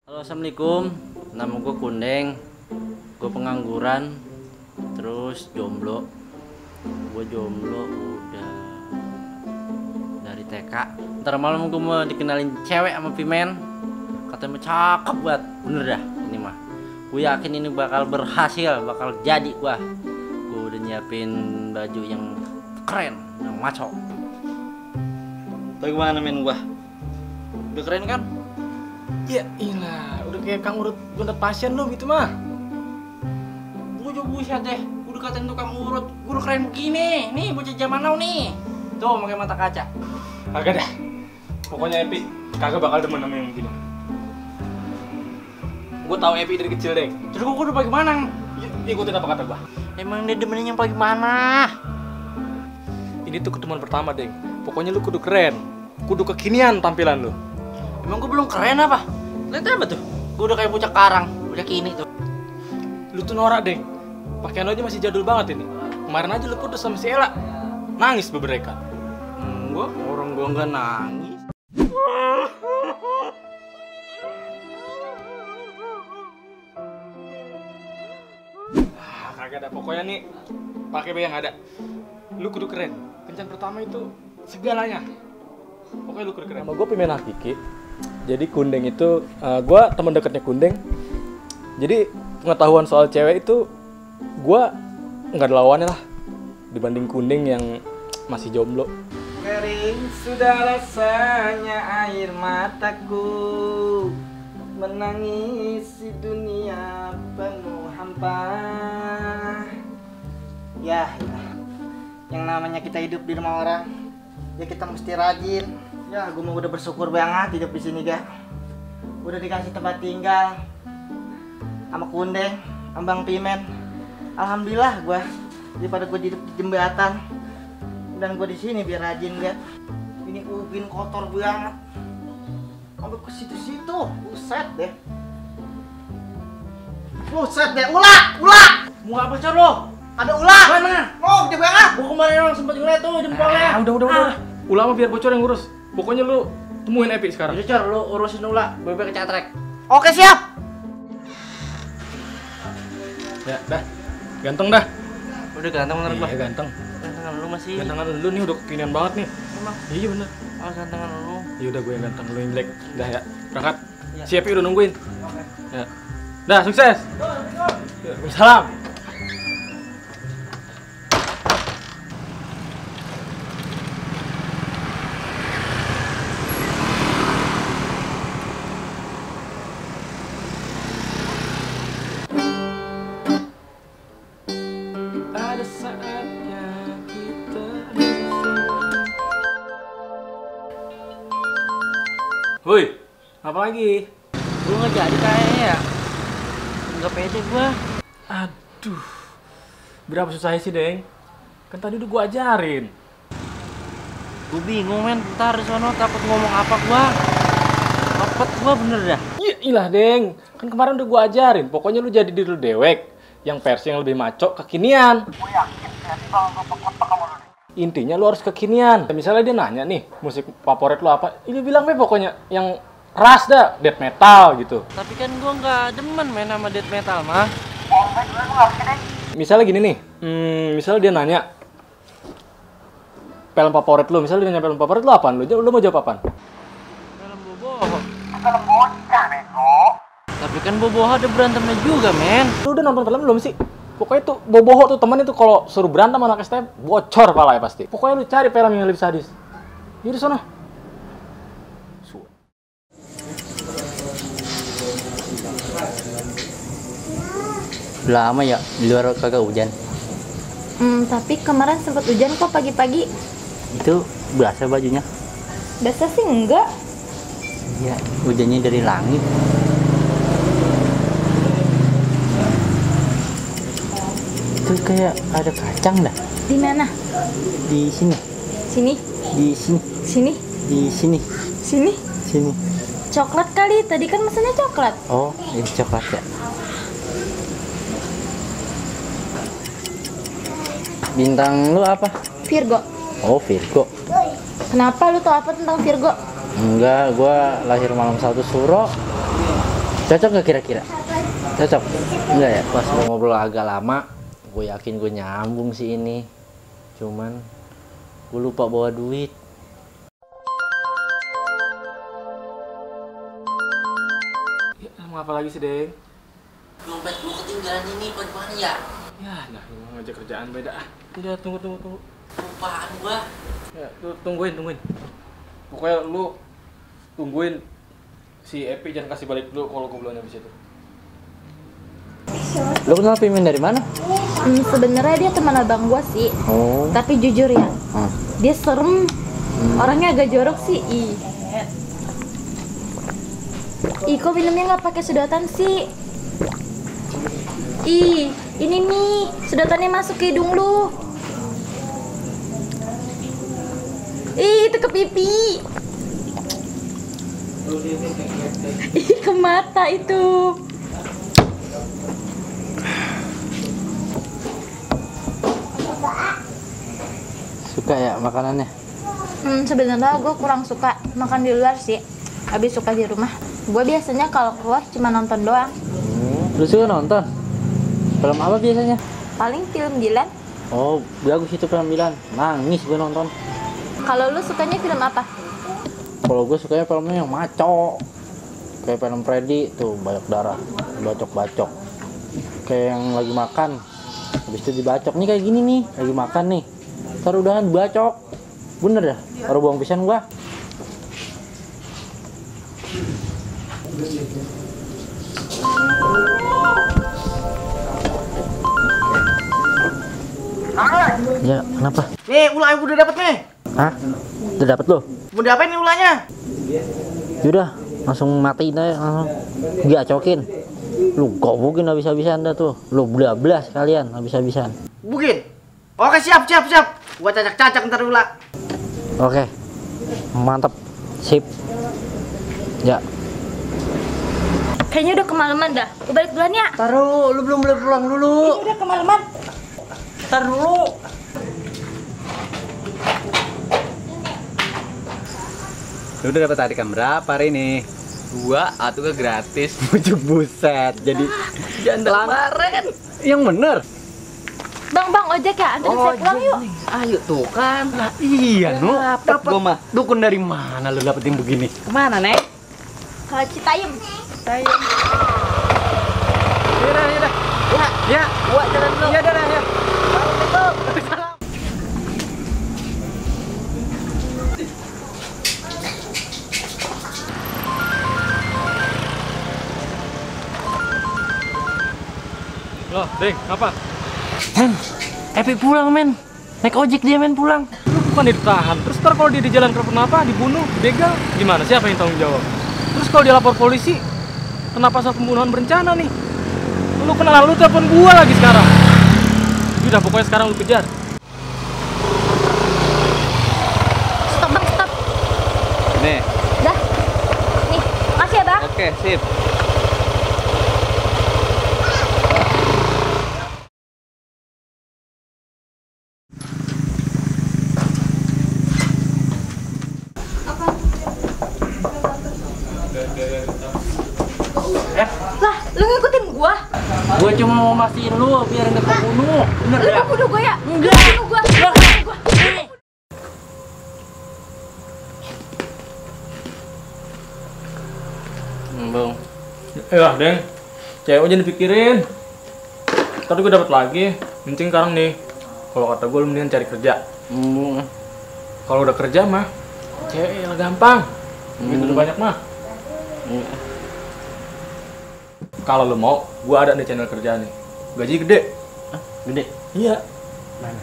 Halo, assalamualaikum. Nama gue Kundeng. Gue pengangguran, terus jomblo. Gue jomblo udah dari TK. Ntar malam gue mau dikenalin cewek sama Pimen. Katanya cakep banget, bener dah ini mah. Gue yakin ini bakal berhasil, bakal jadi gue. Gue udah nyiapin baju yang keren, yang maco. Tahu gimana men gue? Udah keren kan? Ya ilah, udah kayak Kang Urut bentar pasien lu gitu mah. Gue juga buset deh, udah katain tukang urut, gue udah keren begini. Nih bocah zaman now nih. Tuh pakai mata kaca. Kagak dah. Pokoknya Epi kagak bakal demen sama yang begini. Gue tahu Epi dari kecil, Deng. Terus gue udah bagaimana? Ikutin apa kata gua. Emang dia demennya yang bagaimana? Ini tuh ketemuan pertama, Deng. Pokoknya lu kudu keren. Kudu kekinian tampilan lu. Emang gue belum keren apa? Lihat apa tuh? Gue udah kayak bocah karang, bocah kini tuh. Lu tuh norak, Deng. Pakaian lu aja masih jadul banget ini. Kemarin aja lu putus sama si Ella. Nangis beberapa. Orang gue nggak nangis. Kagak ada. Pokoknya nih pakai yang ada. Lu kudu keren. Kencan pertama itu segalanya. Pokoknya lu kudu keren. Nama gue Pimen Hakiki. Jadi Kundeng itu, gue teman dekatnya Kundeng. Jadi pengetahuan soal cewek itu gue nggak ada lawannya lah dibanding Kundeng yang masih jomblo. Kering sudah rasanya air mataku, menangis di dunia penuh hampa. Ya, yang namanya kita hidup di rumah orang, ya kita mesti rajin. Ya, gue mau udah bersyukur banget hidup di sini, ga. Udah dikasih tempat tinggal sama Kundeng, sama Bang Pimen. Alhamdulillah gue daripada gue hidup di jembatan dan gue di sini biar rajin, ga. Ini ubin kotor banget. Sampai ke situ-situ, buset deh. Buset deh, ulah. Mau apa cor lo? Ada ulah. Mana? Oh, gede banget. Gue kemarin orang sempet ngeliat tuh jempolnya. Udah. Ulama biar bocor yang ngurus. Pokoknya lu temuin Epi sekarang. Udah cor, lu urusin Ula, bebek kecatrek. Oke, siap. Ya, dah. Ganteng dah. Udah ganteng menurut gua. Iya, ganteng. Gantengan lu masih. Gantengan lu nih udah kekinian banget nih. Emang? Iya bener. Oh, gantengan lu. Ya udah gue yang ganteng, lu yang jelek. Dah ya, berangkat. Iya. Si Epi udah nungguin. Ya. Dah, sukses. Salam. Ada saatnya kita Woi, apa lagi? Lu nggak jadi kayaknya ya? Nggak pede gua. Aduh, berapa susahnya sih, Deng? Kan tadi udah gua ajarin. Gua bingung men, ntar di sono takut ngomong apa gua. Apet gua bener dah. Iya, ilah, Deng. Kan kemarin udah gua ajarin. Pokoknya lu jadi diri lu dewek. Yang versi yang lebih maco, kekinian. Intinya lu harus kekinian. Misalnya dia nanya nih, musik favorit lu apa? Ini bilang pokoknya yang ras dah, death metal gitu. Tapi kan gua nggak demen main sama death metal mah. Misalnya gini nih, misalnya dia nanya film favorit lu, misalnya dia nanya film favorit lu apaan? Lu mau jawab apaan? Film boboho. Tapi kan boboho ada berantemnya juga men. Lu udah nonton film belum sih? Pokoknya tuh boboho tuh temen itu kalau suruh berantem anak STM bocor pala ya pasti. Pokoknya lu cari film yang lebih sadis. Yaudah sono. Lama ya di luar kagak hujan. Tapi kemarin sempat hujan kok pagi-pagi. Itu berasa bajunya. Biasa sih enggak. Iya, hujannya dari langit. Itu kayak ada kacang dah. Di mana? Di sini. Sini. Di sini. Sini. Di sini. Sini. Sini. Coklat kali. Tadi kan mesennya coklat. Oh, ini coklat ya. Bintang lu apa? Virgo. Oh, Virgo. Kenapa lu tahu apa tentang Virgo? Enggak, gua lahir malam 1 Suro. Cocok gak kira-kira? Cocok? Enggak ya? Pas gue ngobrol agak lama, gue yakin gue nyambung sih ini. Cuman gue lupa bawa duit. Ya, mau apa lagi sih, Deng? Dompet gue ketinggalan ini, mana ya? Ya, nah, lu ngajak kerjaan beda. Udah, tunggu. Lupaan gue. Ya, tungguin. Pokoknya lu tungguin si Epi, jangan kasih balik dulu kalau gue belum habis itu. Lo kenal Pimin dari mana? Sebenarnya dia teman abang gua sih. Oh. Tapi jujur ya, dia serem. Orangnya agak jorok sih. Kok minumnya nggak pakai sedotan sih? Ini nih, sedotannya masuk ke hidung lu. Itu ke pipi. Ke mata itu. Suka ya makanannya? Sebenarnya gue kurang suka makan di luar sih. Habis suka di rumah. Gue biasanya kalau keluar cuma nonton doang. Lu suka nonton? Film apa biasanya? Paling film Dilan. Oh, bagus itu film Dilan. Nangis gue nonton. Kalau lu sukanya film apa? Kalau gue sukanya filmnya yang maco. Kayak film Freddy tuh, banyak darah, bacok-bacok. Kayak yang lagi makan, habis itu dibacok. Nih kayak gini nih, lagi makan nih. Ntar udahan bacok. Bener ya? Baru buang pisan gua. Ya, kenapa? Nih, ulah yang udah dapet nih. Hah? Udah dapet lo? Mau diapain nih ulahnya? Yaudah, langsung matiin aja, langsung gacokin. Lu gobokin habis-habisan dah tuh. Lu bla-bla sekalian habis-habisan. Bugin. Oke, siap. Gua cacak-cacak ntar ulah. Oke. Mantap. Sip. Ya. Kayaknya udah kemalaman dah. Gue balik duluan ya. Taruh, lu belum boleh pulang dulu. Ini udah kemalaman. Ntar dulu. Lu udah dapat tarikan berapa hari ini? 2 atau ke gratis? Bujuk buset. Jadi janda kemarin. Yang bener. Bang, ojek ya? Anterin saya pulang yuk. Ayo tuh kan. Nah, iya, Nu. Dapat gua mah. Dukun dari mana lu dapetin begini? Kemana, Nek? Kalau Citayam. Yaudah. Ya, gua jalan dulu. Ya, dah, ya. Loh, Deng, apa? Epi pulang, men. Naik ojek dia, men, pulang. Lu bukan ditahan. Terus ntar kalau dia di jalan kenapa? Dibunuh, begal, gimana? Siapa yang tanggung jawab? Terus kalau dia lapor polisi, kena pasal pembunuhan berencana nih. Lu kenal, lu telepon gua lagi sekarang. Udah, pokoknya sekarang lu kejar. Stop, Bang, stop. Nih. Dah. Nih, makasih ya, Bang. Oke, sip. Lah, lu ngikutin gua? Gue cuma mau mastiin lu biar nggak kebunuh. Bener Lu ya? mau bunuh gua ya? Enggak. Lu bunuh gua. Lu bunuh gua. Bang. Ya, Deng. Cewek jangan dipikirin. Tadi gue dapat lagi. Penting sekarang nih. Kalau kata gue lu mendingan cari kerja. Kalau udah kerja mah, cewek yang gampang. Gitu udah banyak mah. Kalau lu mau, gue ada nih channel kerjaan nih. Gaji gede. Gede. Iya. Mana?